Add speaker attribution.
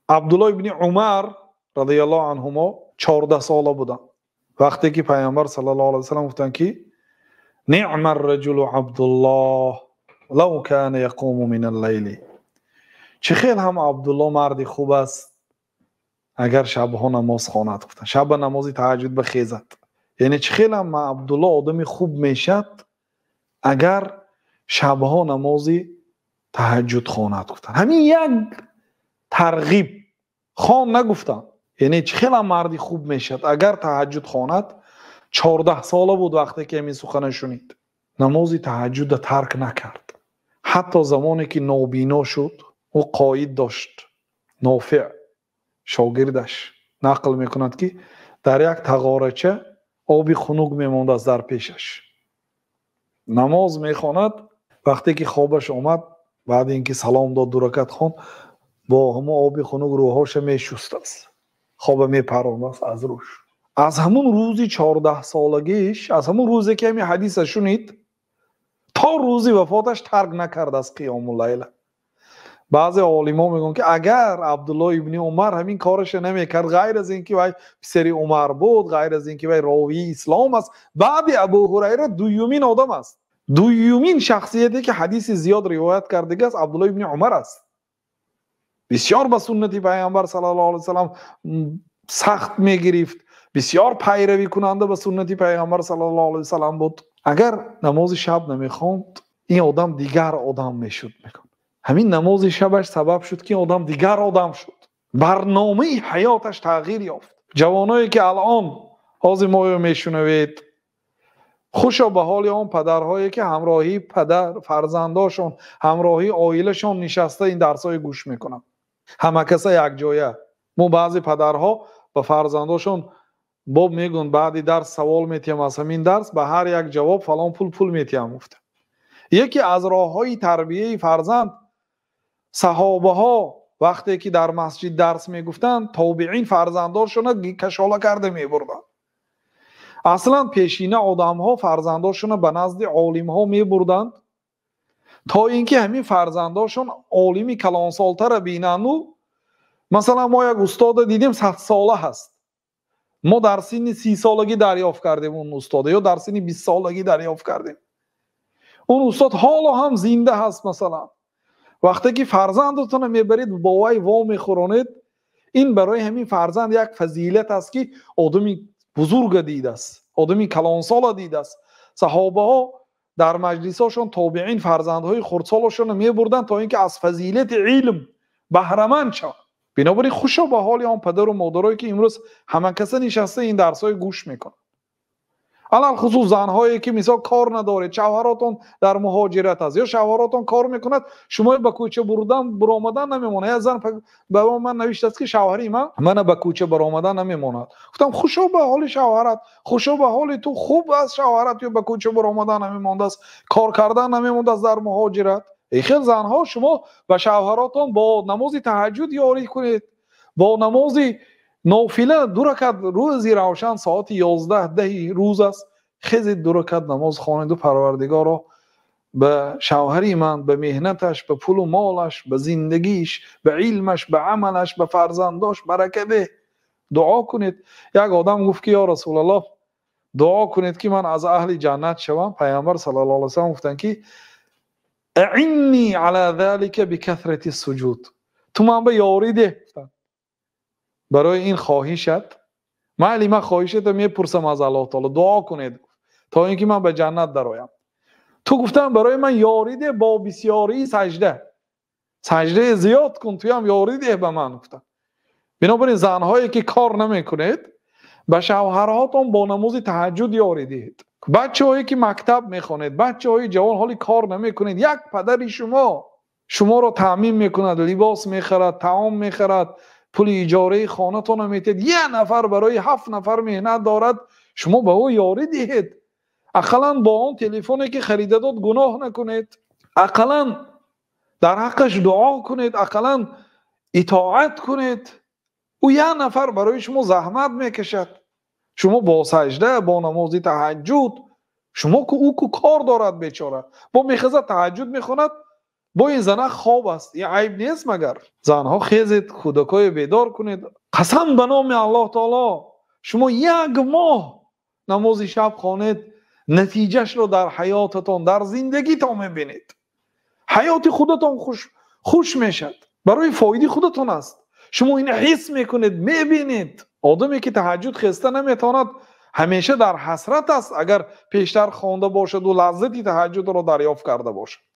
Speaker 1: عبدالله ابن عمر رضی الله عنهما 14 ساله بودن وقتی که پیامبر صلی الله علیه و سلم گفتن که نعم الرجل عبدالله لو كان يقوم من اللیل، چه خیلی هم عبدالله مردی خوب است اگر شبها نماز خواند. گفتن شب نمازی تهجد بخیزد، یعنی چه خیلی هم عبدالله آدمی خوب میشد اگر شبها نمازی تهجد خواند. گفتن همین یک ترغیب خان نگفتن، یعنی چه خیلی هم مردی خوب میشد اگر تهجد خواند. 14 ساله بود وقتی که همین سخن شنید. نمازی تهجد ترک نکرد حتی زمانی که نابینا شد. او قاید داشت، نافع شاگردش نقل میکند که در یک تغارچه آبی خنک میماند از در پیشش. نماز میخواند، وقتی که خوابش آمد بعد اینکه سلام داد 2 رکعت خواند با همه آبی خنک روحاش میشست است، خواب میپراند است از روش. از همون روزی 14 سالگیش، از همون روزی که همین حدیث شنید تا روزی وفاتش ترک نکرد از قیام اللیل. بعضی عالما میگن که اگر عبدالله ابن عمر همین کارش نمیکرد، غیر از اینکه وی پسر عمر بود، غیر از اینکه وی راوی اسلام است، بعد ابو هریره دویمین آدم است، دویمین شخصیتی که حدیث زیاد روایت کرده است عبدالله ابن عمر است. بسیار به سنت پیامبر صلی الله علیه و سلم سخت میگرفت، بسیار پیروی کننده به سنت پیامبر صلی الله علیه و سلم بود. اگر نماز شب نمیخواند این آدم دیگر آدم میشد. همین نماز شبش سبب شد که آدم دیگر آدم شد، برنامه حیاتش تغییر یافت. جوانایی که الان حاضر ما میشنوید خوشا به حال آن پدرهایی که همراهی پدر فرزنداشون، همراهی عائلهشون نشسته این درسای گوش میکنن. همه کسا یک جایه. مو بعضی پدرها به فرزنداشون باب میگن بعدی درس سوال میتیم از همین درس به هر یک جواب فلان پول میتیم گفته. یکی از راههای تربیه فرزند صحابه ها وقتی که در مسجد درس میگفتن تابعین فرزنداشون کشاله کرده میبردن. اصلا پیشینه آدم ها فرزنداشون به نزد عالم ها میبردند تا اینکه همین فرزنداشون عالمی کلان سالتر بینند. مثلا ما یک استاد دیدیم 100 ساله هست، ما در سن 30 سالگی دریافت کردیم اون استاد، یا در سن 20 سالگی دریافت کردیم. اون استاد حالا هم زنده هست. مثلا وقتی که فرزندتون میبرید با وی وا میخورونید، این برای همین فرزند یک فضیلت است که آدمی بزرگ دیده است، آدمی کلانسال دیده است. صحابه ها در مجلساشون تابعین فرزندهای خردسالشون میبردن تا اینکه از فضیلت علم بهره مند شوند. بنابراین خوشا به حال آن پدر و مادرایی که امروز همه کس نشسته این درسای گوش میکنن. علل خصوص زنهایی که مثلا کار نداره، شوهراتون در مهاجرت است یا شوهراتون کار میکند، شما به کوچه برآمدن نمیمونه. یا زن به من نوشته است که شوهری من به کوچه برآمدن نمیموند. گفتم خوشا به حال شوهرت، خوشا به حال تو، خوب است شوهرت یا به کوچه برآمدن نمیمونده است، کار کردن نمیمونده است در مهاجرت. ای خیلی زنها شما به شوهراتون با نماز تهجد یاری کنید، با نماز نافله 2 رکعت روزی روشن ساعت 11 روز است، خیلی 2 رکعت نماز خوانید و پروردگار را به شوهری من، به مهنتش، به پول و مالش، به زندگیش، به علمش، به عملش، به فرزنداش برکت ده. دعا کنید. یک آدم گفت که یا رسول الله دعا کنید که من از اهل جنت شوم. پیامبر صلی الله علیه و سلم گفتن که اعنی علی ذلک بکثرة السجود، تو من به یاری ده برای این خواهشت. من خواهشت میپرسم از الله تعالی دعا کنید تا اینکه من به جنت درآیم. تو گفتم برای من یاری ده با بسیاری سجده زیاد کن، توی هم یاری ده به من. گفتم بنابراین زنهایی که کار نمیکنید به شوهرهاتون با نماز تهجد یاری دهید. بچه‌هایی که مکتب میخونید، بچه‌های جوان حالی کار نمیکنید، یک پدری شما رو تامین میکند، لباس میخرد، طعام میخرد، پول اجاره خانه تون میتید، 1 نفر برای 7 نفر مهنت دارد، شما به او یاری دهید. اقلا با اون تلفنی که خریده داد گناه نکنید، اقلا در حقش دعا کنید، اقلا اطاعت کنید. او 1 نفر برای شما زحمت میکشد، شما با سجده، با نماز تهجد، شما که او که کار دارد بیچاره، با میخزد تهجد میخوند، با این زنها خواب است، این عیب نیست. مگر زنها خیزید کودکای بیدار کنید، قسم به نام الله تعالی شما 1 ماه نماز شب خوانید، نتیجهش رو در حیاتتان در زندگیتان میبینید. حیات خودتان خوش میشد، برای فایده خودتان است. شما این حس میکنید، میبینید. آدمی که تهجد خسته نمیتواند همیشه در حسرت است اگر پیشتر خوانده باشد و لذتی تهجد را دریافت کرده باشد.